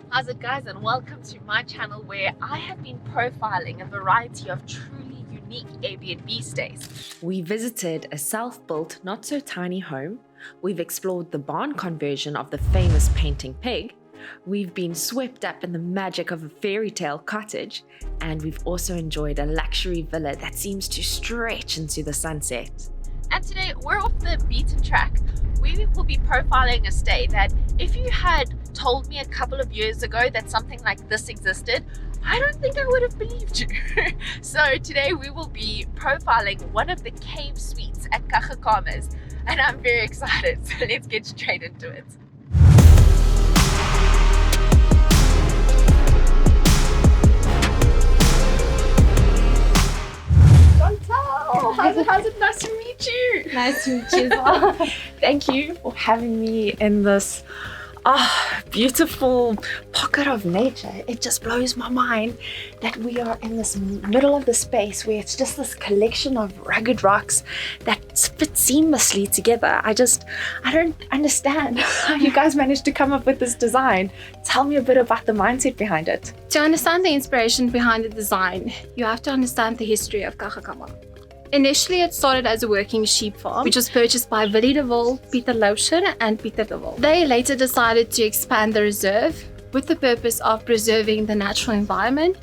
How's it, guys, and welcome to my channel where I have been profiling a variety of truly unique Airbnb stays. We visited a self-built, not so tiny home. We've explored the barn conversion of the famous painting pig. We've been swept up in the magic of a fairy tale cottage, and we've also enjoyed a luxury villa that seems to stretch into the sunset. And today we're off the beaten track. We will be profiling a stay that, if you had told me a couple of years ago that something like this existed, I don't think I would have believed you. So today we will be profiling one of the cave suites at Kagekamas, and I'm very excited, so let's get straight into it. How's it? Nice to meet you. Nice to meet you as well. Thank you for having me in this beautiful pocket of nature. It just blows my mind that we are in this middle of the space where it's just this collection of rugged rocks that fit seamlessly together. I don't understand how you guys managed to come up with this design. Tell me a bit about the mindset behind it. To understand the inspiration behind the design, you have to understand the history of Kagekama. Initially, it started as a working sheep farm, which was purchased by Willie de Wil, Pieter Louscher, and Pieter de Wil. They later decided to expand the reserve with the purpose of preserving the natural environment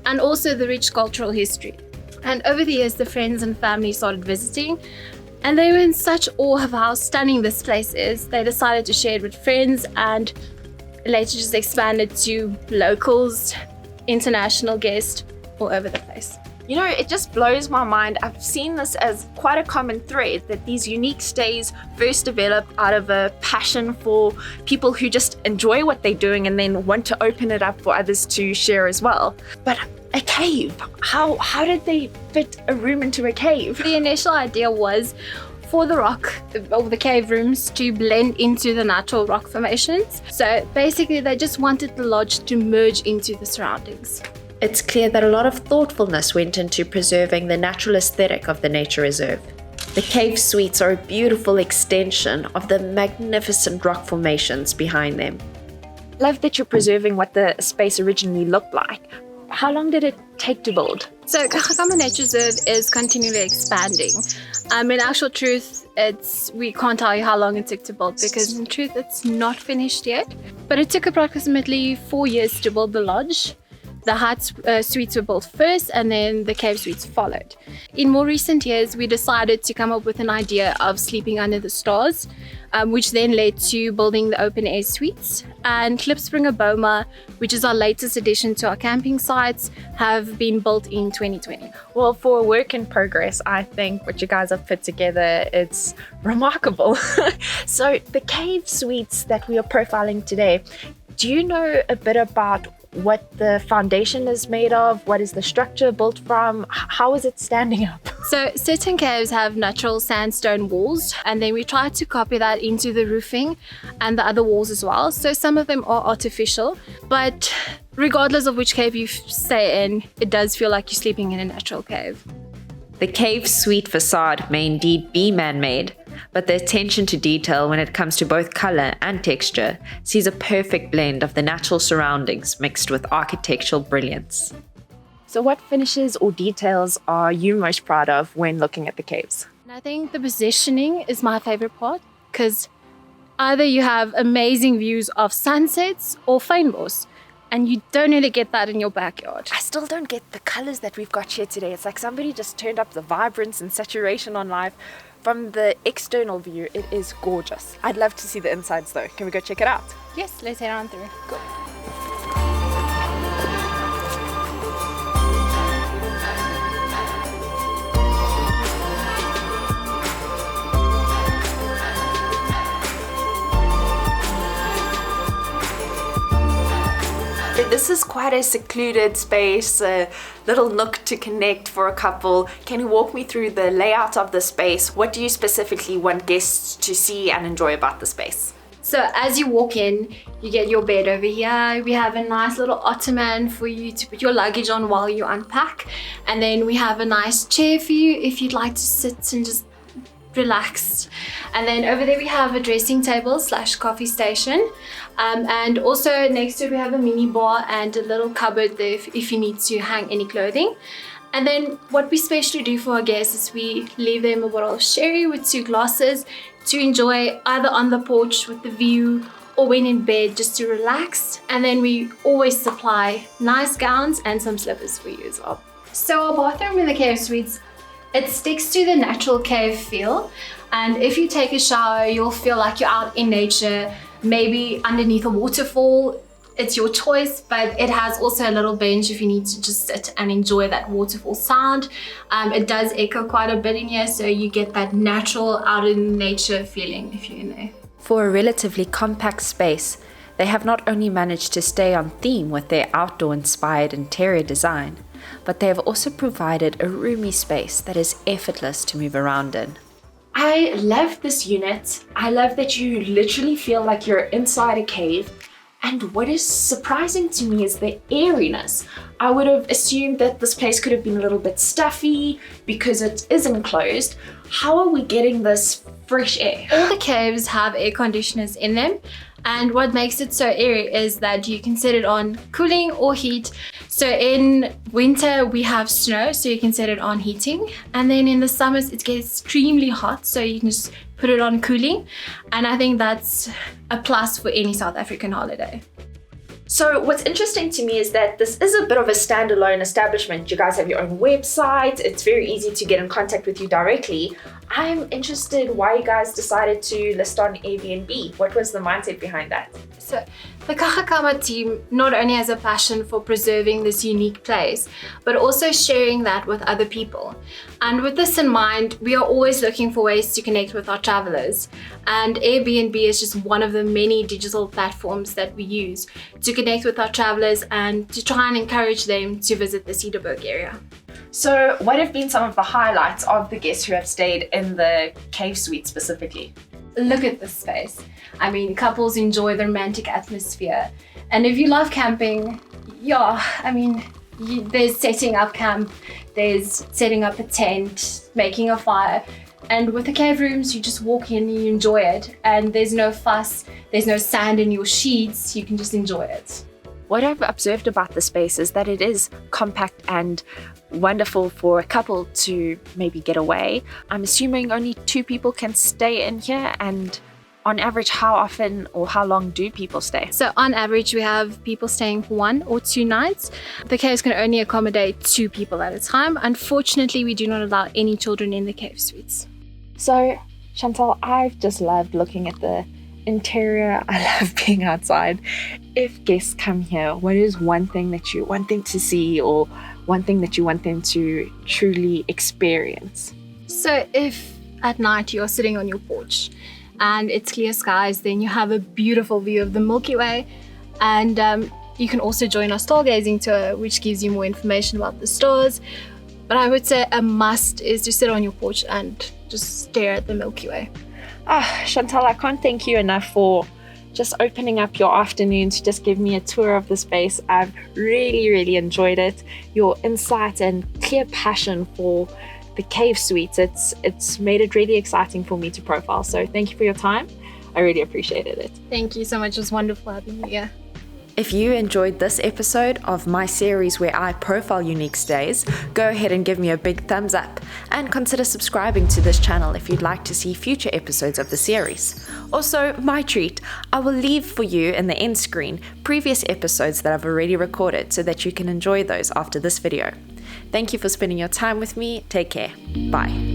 and also the rich cultural history. And over the years, the friends and family started visiting, and they were in such awe of how stunning this place is. They decided to share it with friends, and later just expanded to locals, international guests, all over the place. You know, it just blows my mind. I've seen this as quite a common thread, that these unique stays first develop out of a passion for people who just enjoy what they're doing and then want to open it up for others to share as well. But a cave, how did they fit a room into a cave? The initial idea was for the rock, or the cave rooms, to blend into the natural rock formations. So basically they just wanted the lodge to merge into the surroundings. It's clear that a lot of thoughtfulness went into preserving the natural aesthetic of the nature reserve. The cave suites are a beautiful extension of the magnificent rock formations behind them. Love that you're preserving what the space originally looked like. How long did it take to build? So Kagekama Nature Reserve is continually expanding. In actual truth, we can't tell you how long it took to build, because in truth it's not finished yet. But it took approximately 4 years to build the lodge. The hut suites were built first, and then the cave suites followed. In more recent years, we decided to come up with an idea of sleeping under the stars, which then led to building the open air suites. And Klipspringer Boma, which is our latest addition to our camping sites, have been built in 2020. Well, for a work in progress, I think what you guys have put together, it's remarkable. So the cave suites that we are profiling today, do you know a bit about what the foundation is made of? What is the structure built from? How is it standing up? So certain caves have natural sandstone walls, and then we tried to copy that into the roofing and the other walls as well. So some of them are artificial, but regardless of which cave you stay in, it does feel like you're sleeping in a natural cave. The cave suite facade may indeed be man-made, but the attention to detail when it comes to both color and texture sees a perfect blend of the natural surroundings mixed with architectural brilliance. So what finishes or details are you most proud of when looking at the caves? And I think the positioning is my favorite part, because either you have amazing views of sunsets or fynbos, and you don't really get that in your backyard. I still don't get the colors that we've got here today. It's like somebody just turned up the vibrance and saturation on life. From the external view, it is gorgeous. I'd love to see the insides though. Can we go check it out? Yes, let's head on through. Go. This is quite a secluded space, a little nook to connect for a couple. Can you walk me through the layout of the space? What do you specifically want guests to see and enjoy about the space? So as you walk in, you get your bed over here. We have a nice little ottoman for you to put your luggage on while you unpack. And then we have a nice chair for you if you'd like to sit and just relaxed. And then over there we have a dressing table / coffee station. And also next to it we have a mini bar and a little cupboard there if you need to hang any clothing. And then what we specially do for our guests is we leave them a bottle of sherry with 2 glasses to enjoy either on the porch with the view or when in bed just to relax. And then we always supply nice gowns and some slippers for you as well. So our bathroom in the cave suites, it sticks to the natural cave feel. And if you take a shower, you'll feel like you're out in nature, maybe underneath a waterfall. It's your choice, but it has also a little bench if you need to just sit and enjoy that waterfall sound. It does echo quite a bit in here, so you get that natural out in nature feeling if you're in there. For a relatively compact space, they have not only managed to stay on theme with their outdoor-inspired interior design, but they have also provided a roomy space that is effortless to move around in. I love this unit. I love that you literally feel like you're inside a cave. And what is surprising to me is the airiness. I would have assumed that this place could have been a little bit stuffy because it is enclosed. How are we getting this fresh air? All the caves have air conditioners in them, and what makes it so airy is that you can set it on cooling or heat. So in winter we have snow, so you can set it on heating, and then in the summers it gets extremely hot, so you can just put it on cooling. And I think that's a plus for any South African holiday. So what's interesting to me is that this is a bit of a standalone establishment. You guys have your own website. It's very easy to get in contact with you directly. I'm interested why you guys decided to list on Airbnb. What was the mindset behind that? So the Kakakama team not only has a passion for preserving this unique place, but also sharing that with other people. And with this in mind, we are always looking for ways to connect with our travelers. And Airbnb is just one of the many digital platforms that we use to connect with our travelers and to try and encourage them to visit the Cedarburg area. So what have been some of the highlights of the guests who have stayed in the cave suite specifically? Look at this space. I mean, couples enjoy the romantic atmosphere. And if you love camping, there's setting up camp, there's setting up a tent, making a fire. And with the cave rooms, you just walk in and you enjoy it. And there's no fuss, there's no sand in your sheets, you can just enjoy it. What I've observed about the space is that it is compact and wonderful for a couple to maybe get away. I'm assuming only 2 people can stay in here, and on average, how often or how long do people stay? So on average, we have people staying for 1 or 2 nights. The caves can only accommodate 2 people at a time. Unfortunately, we do not allow any children in the cave suites. So Chantal, I've just loved looking at the interior. I love being outside. If guests come here, what is one thing that you want them to see or one thing that you want them to truly experience? So if at night you're sitting on your porch and it's clear skies, then you have a beautiful view of the Milky Way. And you can also join our stargazing tour, which gives you more information about the stars. But I would say a must is to sit on your porch and just stare at the Milky Way. Chantal, I can't thank you enough for just opening up your afternoon to just give me a tour of the space. I've really enjoyed it. Your insight and clear passion for the cave suites, it's made it really exciting for me to profile. So thank you for your time. I really appreciated it. Thank you so much. It was wonderful having you here. If you enjoyed this episode of my series where I profile Unique Stays, go ahead and give me a big thumbs up and consider subscribing to this channel if you'd like to see future episodes of the series. Also, my treat, I will leave for you in the end screen previous episodes that I've already recorded so that you can enjoy those after this video. Thank you for spending your time with me. Take care. Bye.